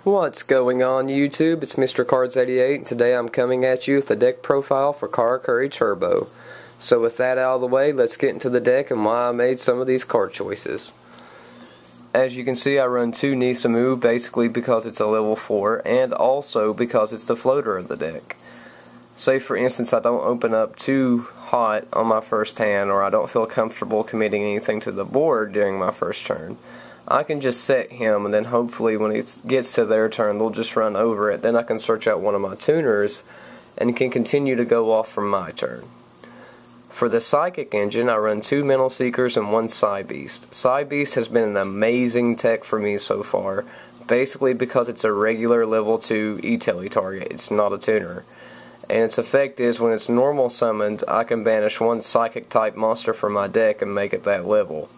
What's going on YouTube? It's Mr. Cards88 and today I'm coming at you with the deck profile for Karakuri Turbo. So with that out of the way, let's get into the deck and why I made some of these card choices. As you can see, I run 2 Nisamu basically because it's a level 4 and also because it's the floater of the deck. Say for instance I don't open up too hot on my first hand, or I don't feel comfortable committing anything to the board during my first turn. I can just set him, and then hopefully when it gets to their turn they'll just run over it. Then I can search out one of my tuners and can continue to go off from my turn. For the Psychic engine, I run 2 Mental Seekers and 1 Psy Beast. Psy Beast has been an amazing tech for me so far, basically because it's a regular level 2 E-Tele target. It's not a tuner. And its effect is when it's normal summoned, I can banish 1 Psychic type monster from my deck and make it that level.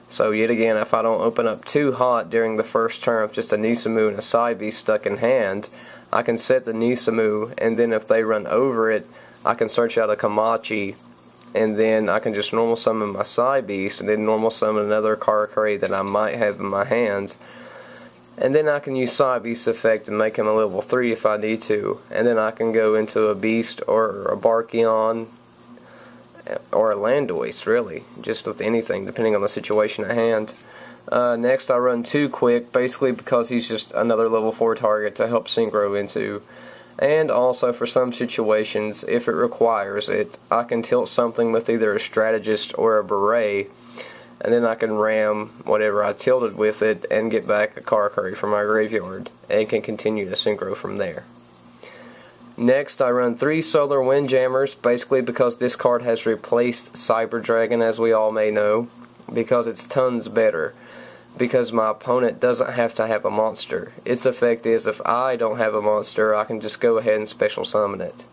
So yet again, if I don't open up too hot during the first turn with just a Nisamu and a Psy Beast stuck in hand, I can set the Nisamu, and then if they run over it, I can search out a Kamachi, and then I can just normal summon my Psy Beast, and then normal summon another Karakuri that I might have in my hand. And then I can use Psy Beast effect and make him a level 3 if I need to. And then I can go into a Beast or a Barkion or a Landoise, really, just with anything depending on the situation at hand. Next I run 2 Quick, basically because he's just another level 4 target to help synchro into. And also for some situations, if it requires it, I can tilt something with either a Strategist or a Beret, and then I can ram whatever I tilted with it and get back a Karakuri from my graveyard, and can continue to synchro from there. Next, I run 3 Solar Windjammers, basically because this card has replaced Cyber Dragon, as we all may know, because it's tons better. Because my opponent doesn't have to have a monster. Its effect is if I don't have a monster, I can just go ahead and special summon it.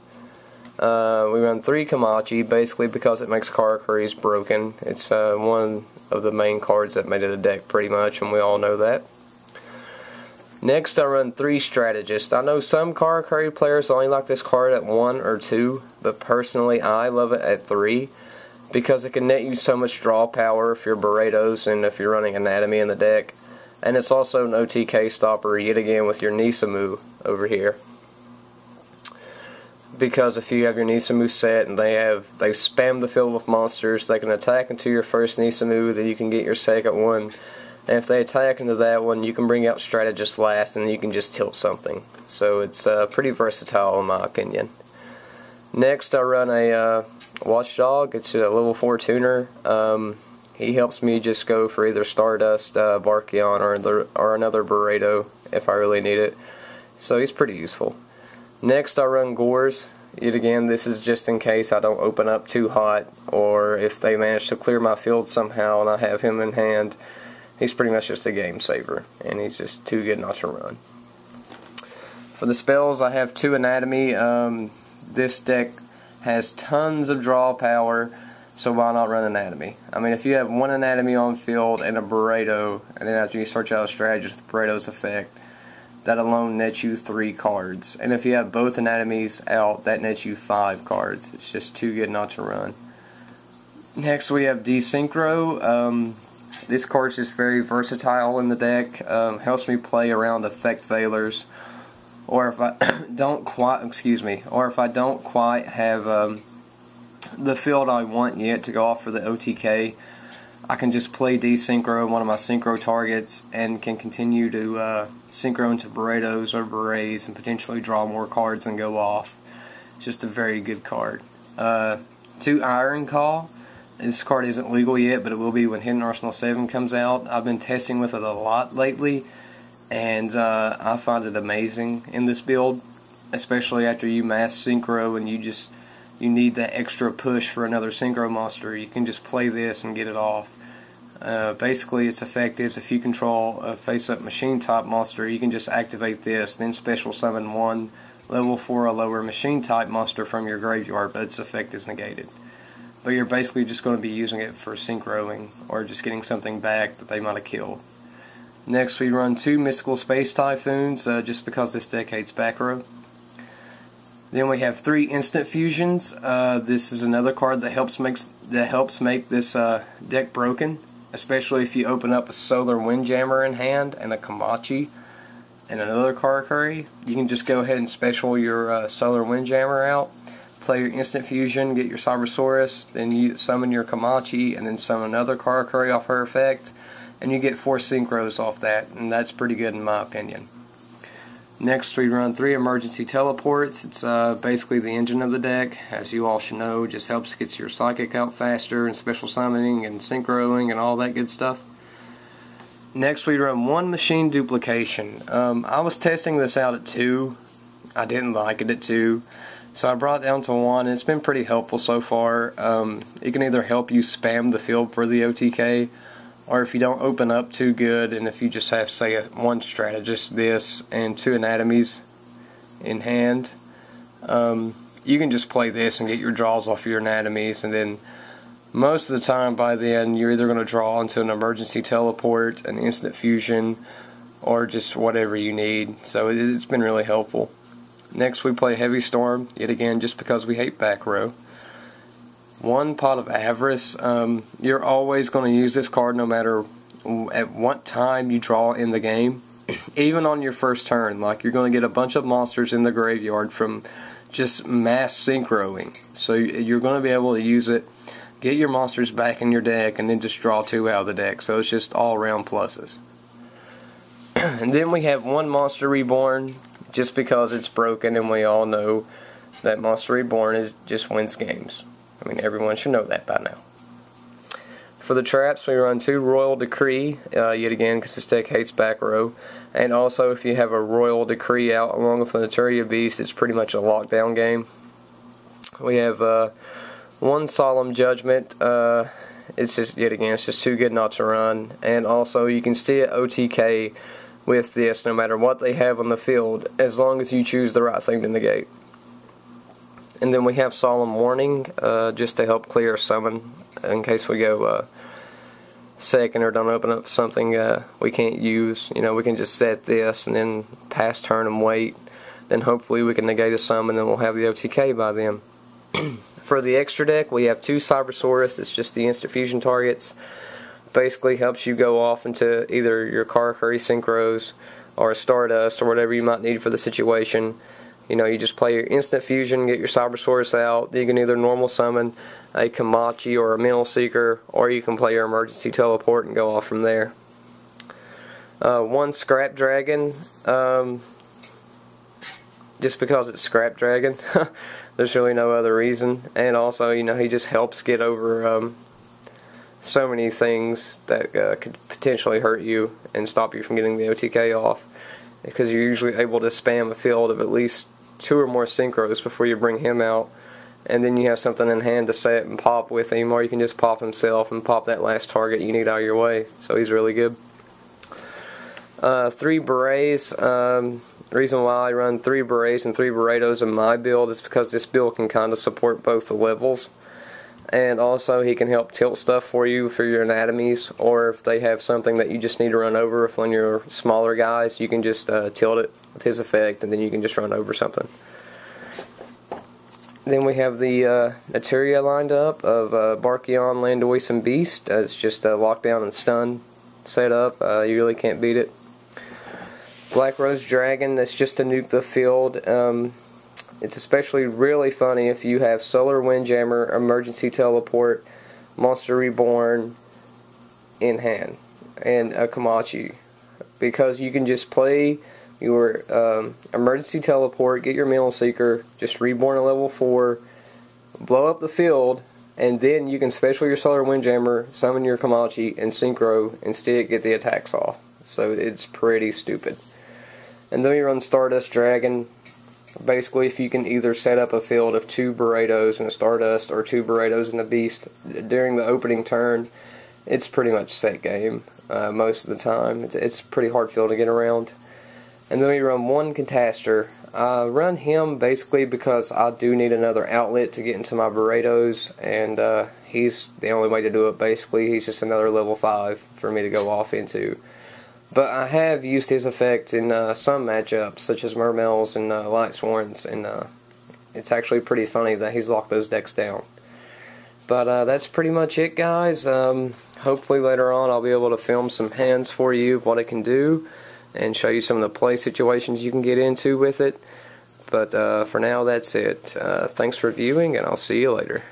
We run 3 Kamachi, basically because it makes Karakuris broken. It's one of the main cards that made it a deck pretty much, and we all know that. Next I run 3 Strategists. I know some Karakuri players only like this card at 1 or 2, but personally I love it at 3 because it can net you so much draw power if you're Barretos and if you're running Anatomy in the deck. And it's also an OTK stopper yet again with your Nisamu over here. Because if you have your Nisamu set and they spam the field with monsters, they can attack into your first Nisamu, then you can get your second one. And if they attack into that one, you can bring out Strategist last, and you can just tilt something. So it's pretty versatile in my opinion. Next I run a Watchdog. It's a level 4 tuner. He helps me just go for either Stardust, Barkion, or another Barreto if I really need it. So he's pretty useful. Next I run Gores. Yet again, this is just in case I don't open up too hot, or if they manage to clear my field somehow and I have him in hand. He's pretty much just a game saver, and he's just too good not to run. For the spells, I have 2 Anatomy. This deck has tons of draw power, so why not run Anatomy? I mean, if you have 1 Anatomy on field and a Barreto, and then after you search out a Strategist with Barreto's effect, that alone nets you 3 cards. And if you have both Anatomies out, that nets you 5 cards. It's just too good not to run. Next we have Desynchro. This card's just very versatile in the deck. Helps me play around Effect Veilers, or if I don't quite, have the field I want yet to go off for the OTK, I can just play Desynchro, one of my synchro targets, and can continue to synchro into Barretos or Berets and potentially draw more cards and go off. It's just a very good card. 2 Iron Call. This card isn't legal yet, but it will be when Hidden Arsenal 7 comes out. I've been testing with it a lot lately, and I find it amazing in this build, especially after you mass synchro and you need that extra push for another synchro monster. You can just play this and get it off. Basically its effect is if you control a face-up machine type monster, you can just activate this, then special summon 1 level 4 or lower machine type monster from your graveyard, but its effect is negated. But you're basically just going to be using it for synchroing, or just getting something back that they might have killed. Next we run 2 Mystical Space Typhoons, just because this deck hates back row. Then we have 3 Instant Fusions. This is another card that helps make this deck broken, especially if you open up a Solar Windjammer in hand and a Kamachi. and another Karakuri, you can just go ahead and special your Solar Windjammer out, play your Instant Fusion, get your Cybersaurus, then you summon your Kamachi, and then summon another Karakuri off her effect, and you get 4 synchros off that, and that's pretty good in my opinion. Next we run 3 emergency teleports. It's basically the engine of the deck, as you all should know. It just helps get your psychic out faster, and special summoning, and synchroing, and all that good stuff. Next we run 1 machine duplication. I was testing this out at 2. I didn't like it at 2. So I brought it down to 1, and it's been pretty helpful so far. It can either help you spam the field for the OTK, or if you don't open up too good, and if you just have, say, 1 strategist, this, and 2 anatomies in hand, you can just play this and get your draws off your anatomies, and then most of the time by then you're either going to draw into an emergency teleport, an instant fusion, or just whatever you need. So it's been really helpful. Next we play Heavy Storm, yet again just because we hate back row. 1 Pot of Avarice. You're always going to use this card no matter at what time you draw in the game. Even on your first turn, like you're going to get a bunch of monsters in the graveyard from just mass synchroing. So you're going to be able to use it, get your monsters back in your deck, and then just draw 2 out of the deck. So it's just all around pluses. And then we have 1 Monster Reborn, just because it's broken, and we all know that Monster Reborn just wins games. I mean, everyone should know that by now. For the traps, we run 2 Royal Decree, yet again, because this deck hates back row. And also, if you have a Royal Decree out along with the Naturia Beast, it's pretty much a lockdown game. We have 1 Solemn Judgment. It's just, yet again, it's just too good not to run. And also, you can stay at OTK with this no matter what they have on the field, as long as you choose the right thing to negate. And then we have Solemn Warning, just to help clear a summon in case we go second or don't open up something we can't use. You know, we can just set this and then pass turn and wait. Then hopefully we can negate a summon, and then we'll have the OTK by then. For the extra deck, we have 2 Cybersaurus. It's just the instant fusion targets. Basically helps you go off into either your Karakuri Synchros or a Stardust or whatever you might need for the situation. You know, you just play your instant fusion, get your Cybersaurus out. You can either normal summon a Kamachi or a Mental Seeker, or you can play your emergency teleport and go off from there. 1 Scrap Dragon, just because it's Scrap Dragon. There's really no other reason. And also, you know, he just helps get over so many things that could potentially hurt you and stop you from getting the OTK off, because you're usually able to spam a field of at least 2 or more synchros before you bring him out, and then you have something in hand to set and pop with him, or you can just pop himself and pop that last target you need out of your way. So he's really good. 3 Berets. The reason why I run 3 Berets and 3 Beretos in my build is because this build can kind of support both the levels. And also he can help tilt stuff for you for your anatomies, or if they have something that you just need to run over on your smaller guys, you can just tilt it with his effect, and then you can just run over something. Then we have the Naturia lined up of Barkion, Landois, and Beast. It's just a lockdown and stun setup. You really can't beat it. Black Rose Dragon, that's just to nuke the field. It's especially really funny if you have Solar Windjammer, Emergency Teleport, Monster Reborn in hand, and a Kamachi, because you can just play your Emergency Teleport, get your Mental Seeker, just Reborn at level 4, blow up the field, and then you can special your Solar Windjammer, summon your Kamachi, and Synchro, and still get the attacks off. So it's pretty stupid. And then we run Stardust Dragon. Basically, if you can either set up a field of 2 Beretos and a Stardust, or 2 Beretos and a Beast during the opening turn, it's pretty much set game most of the time. It's a pretty hard field to get around. And then we run 1 Cataster. I run him basically because I do need another outlet to get into my Beretos, and he's the only way to do it basically. He's just another level 5 for me to go off into. But I have used his effect in some matchups, such as Mermels and Light Sworns, and it's actually pretty funny that he's locked those decks down. But that's pretty much it, guys. Hopefully later on I'll be able to film some hands for you of what it can do. and show you some of the play situations you can get into with it. But for now, that's it. Thanks for viewing, and I'll see you later.